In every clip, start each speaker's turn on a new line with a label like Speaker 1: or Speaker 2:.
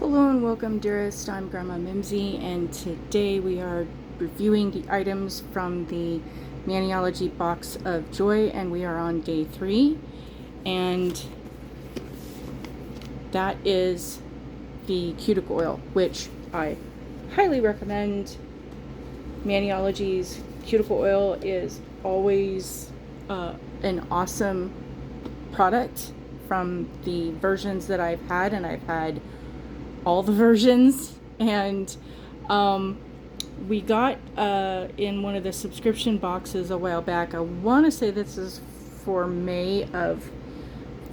Speaker 1: Hello and welcome, dearest. I'm Grandma Mimsy, and today we are reviewing the items from the Maniology Box of Joy, and we are on day 3. And that is the cuticle oil, which I highly recommend. Maniology's cuticle oil is always an awesome product from the versions that I've had, and I've had all the versions. And we got in one of the subscription boxes a while back. I want to say this is for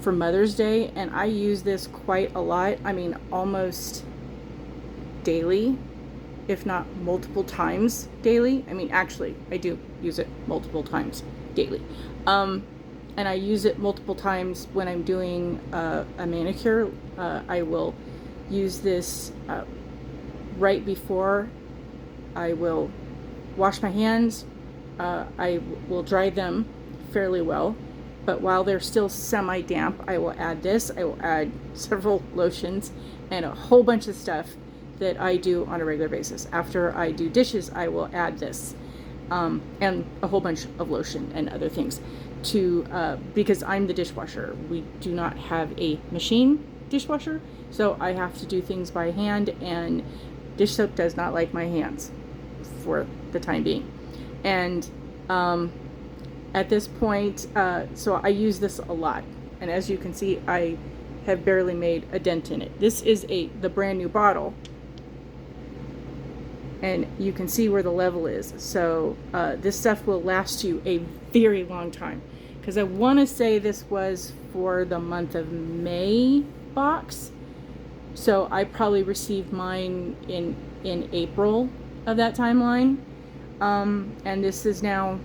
Speaker 1: for Mother's Day, and I use this quite a lot. I mean, almost daily, if not multiple times daily. I mean, actually, I do use it multiple times daily. And I use it multiple times when I'm doing a manicure. I will use this right before I will wash my hands. I will dry them fairly well, but while they're still semi-damp, I will add this. I will add several lotions and a whole bunch of stuff that I do on a regular basis. After I do dishes, I will add this and a whole bunch of lotion and other things because I'm the dishwasher. We do not have a machine dishwasher, so I have to do things by hand, and dish soap does not like my hands for the time being. And at this point, so I use this a lot, and as you can see, I have barely made a dent in it. This is the brand new bottle, and you can see where the level is. So this stuff will last you a very long time, because I want to say this was for the month of May box. So I probably received mine in April of that timeline. And this is now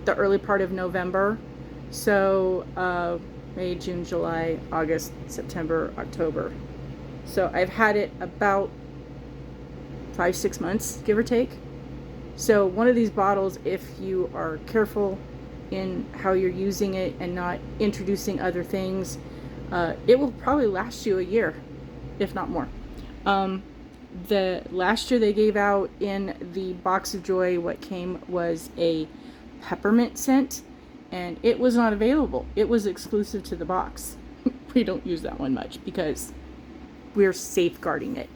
Speaker 1: the early part of November. So May, June, July, August, September, October. So I've had it about 5-6 months, give or take. So one of these bottles, if you are careful in how you're using it and not introducing other things, it will probably last you a year, if not more. The last year they gave out in the Box of Joy, what came was a peppermint scent, and it was not available. It was exclusive to the box. We don't use that one much because we're safeguarding it.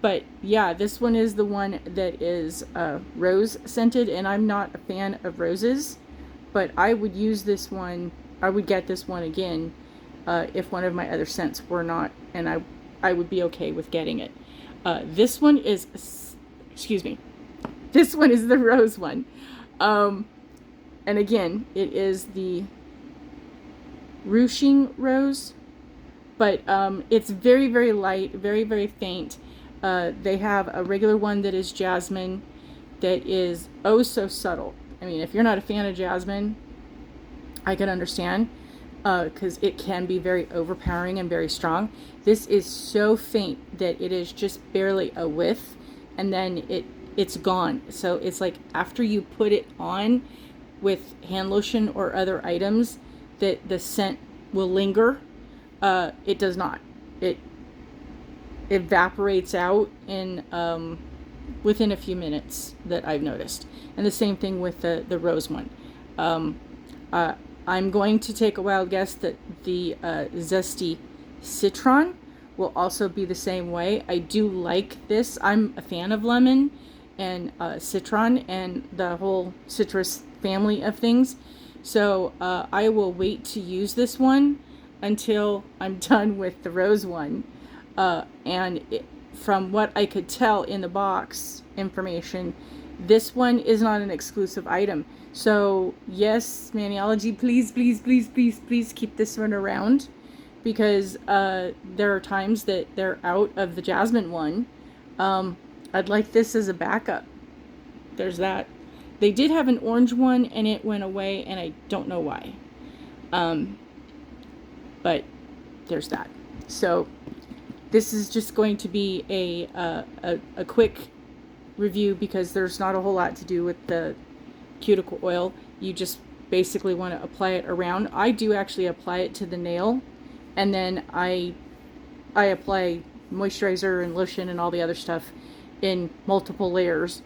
Speaker 1: But yeah, this one is the one that is rose scented, and I'm not a fan of roses, but I would use this one. I would get this one again if one of my other scents were not, and I would be okay with getting it. This one is, excuse me, this one is the rose one. And again, it is the ruching rose, but it's very, very light, very, very faint. They have a regular one that is jasmine that is oh so subtle. I mean, if you're not a fan of jasmine, I can understand, because it can be very overpowering and very strong. This is so faint that it is just barely a whiff, and then it's gone. So it's like after you put it on with hand lotion or other items, that the scent will linger. It does not. It evaporates out in within a few minutes, that I've noticed. And the same thing with the rose one. I'm going to take a wild guess that the Zesty Citron will also be the same way. I do like this. I'm a fan of lemon and citron and the whole citrus family of things. So I will wait to use this one until I'm done with the rose one. From what I could tell in the box information, this one is not an exclusive item. So yes, Maniology, please, please, please, please, please keep this one around, because there are times that they're out of the jasmine one. I'd like this as a backup. There's that. They did have an orange one and it went away, and I don't know why. But there's that. So this is just going to be a quick review, because there's not a whole lot to do with the cuticle oil. You just basically want to apply it around. I do actually apply it to the nail, and then I I apply moisturizer and lotion and all the other stuff in multiple layers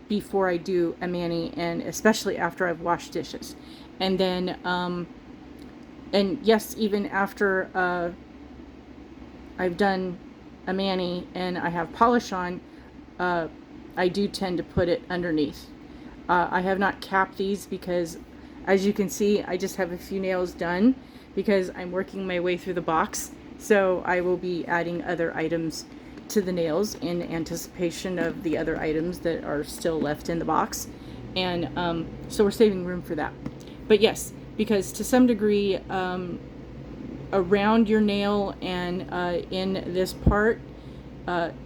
Speaker 1: before I do a mani, and especially after I've washed dishes. And then, and yes, even after I've done a mani and I have polish on, I do tend to put it underneath. I have not capped these because, as you can see, I just have a few nails done because I'm working my way through the box. So I will be adding other items to the nails in anticipation of the other items that are still left in the box. And so we're saving room for that. But yes, because to some degree, around your nail and in this part,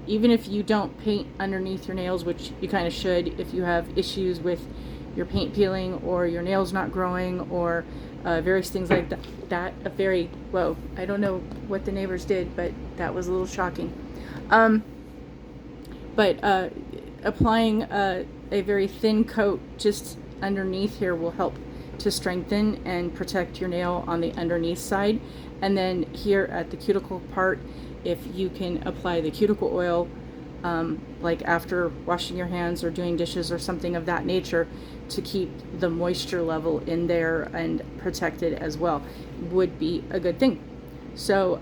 Speaker 1: even if you don't paint underneath your nails, which you kind of should if you have issues with your paint peeling or your nails not growing or various things like that. Whoa, I don't know what the neighbors did, but that was a little shocking. But applying a very thin coat just underneath here will help to strengthen and protect your nail on the underneath side. And then here at the cuticle part, if you can apply the cuticle oil, like after washing your hands or doing dishes or something of that nature, to keep the moisture level in there and protected as well, would be a good thing. So,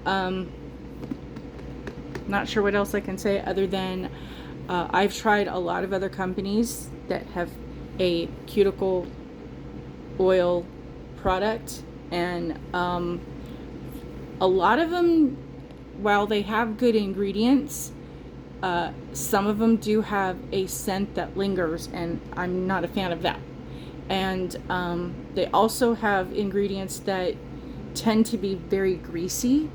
Speaker 1: not sure what else I can say other than I've tried a lot of other companies that have a cuticle oil product, and a lot of them, while they have good ingredients, some of them do have a scent that lingers, and I'm not a fan of that. And they also have ingredients that tend to be very greasy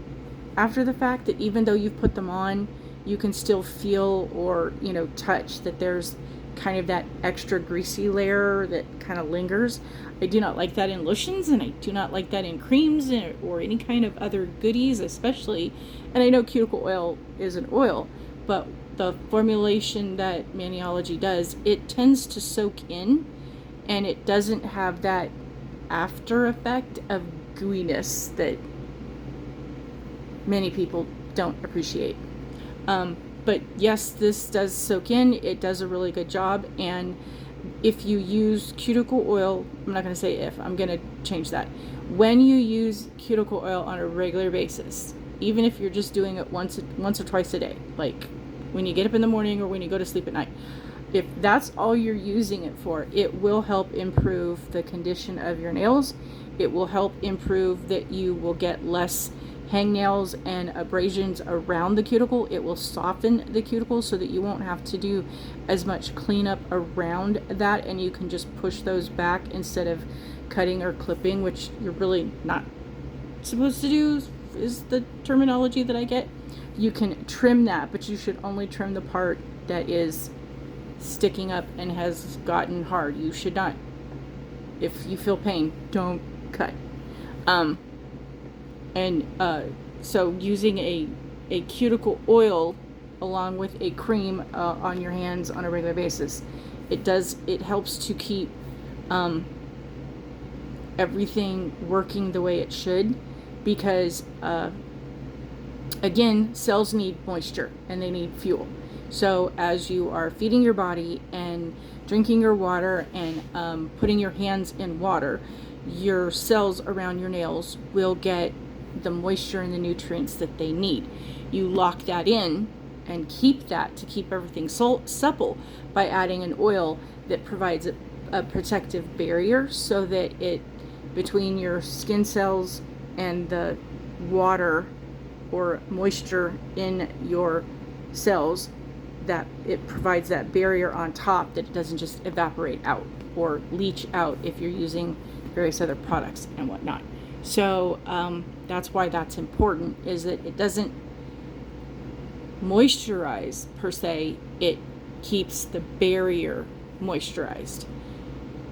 Speaker 1: after the fact, that even though you've put them on, you can still feel or, you know, touch that there's kind of that extra greasy layer that kind of lingers. I do not like that in lotions, and I do not like that in creams or any kind of other goodies, especially. And I know cuticle oil is an oil, but the formulation that Maniology does, it tends to soak in, and it doesn't have that after effect of gooiness that many people don't appreciate. But yes, this does soak in. It does a really good job. And if you use cuticle oil, I'm not going to say if, I'm going to change that. When you use cuticle oil on a regular basis, even if you're just doing it once or twice a day, like when you get up in the morning or when you go to sleep at night, if that's all you're using it for, it will help improve the condition of your nails. It will help improve that you will get less hangnails and abrasions around the cuticle. It will soften the cuticle so that you won't have to do as much cleanup around that, and you can just push those back instead of cutting or clipping, which you're really not supposed to do, is the terminology that I get. You can trim that, but you should only trim the part that is sticking up and has gotten hard. You should not. If you feel pain, don't cut. So using a cuticle oil along with a cream on your hands on a regular basis, it helps to keep everything working the way it should, because again, cells need moisture and they need fuel. So as you are feeding your body and drinking your water and putting your hands in water, your cells around your nails will get the moisture and the nutrients that they need. You lock that in and keep that to keep everything supple by adding an oil that provides a protective barrier, so that it, between your skin cells and the water or moisture in your cells, that it provides that barrier on top, that it doesn't just evaporate out or leach out if you're using various other products and whatnot. So that's why that's important, is that it doesn't moisturize per se, it keeps the barrier moisturized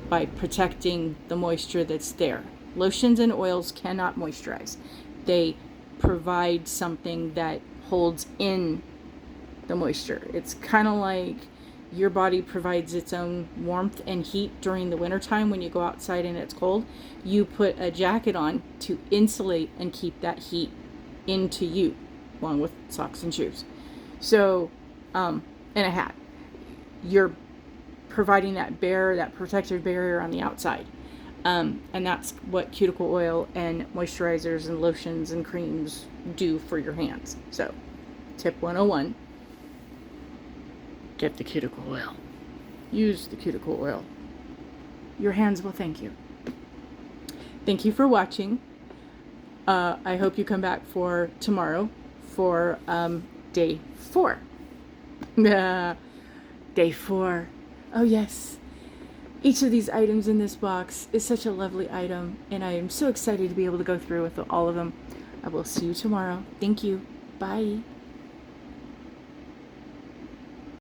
Speaker 1: by protecting the moisture that's there. Lotions and oils cannot moisturize. They provide something that holds in the moisture. It's kind of like your body provides its own warmth and heat during the wintertime when you go outside and it's cold. You put a jacket on to insulate and keep that heat into you. along with socks and shoes. So, and a hat. You're providing that protective barrier on the outside. And that's what cuticle oil and moisturizers and lotions and creams do for your hands. So, tip 101, get the cuticle oil. Use the cuticle oil. Your hands will thank you. Thank you for watching. I hope you come back for tomorrow for day 4. Day 4. Oh yes. Each of these items in this box is such a lovely item, and I am so excited to be able to go through with all of them. I will see you tomorrow. Thank you. Bye.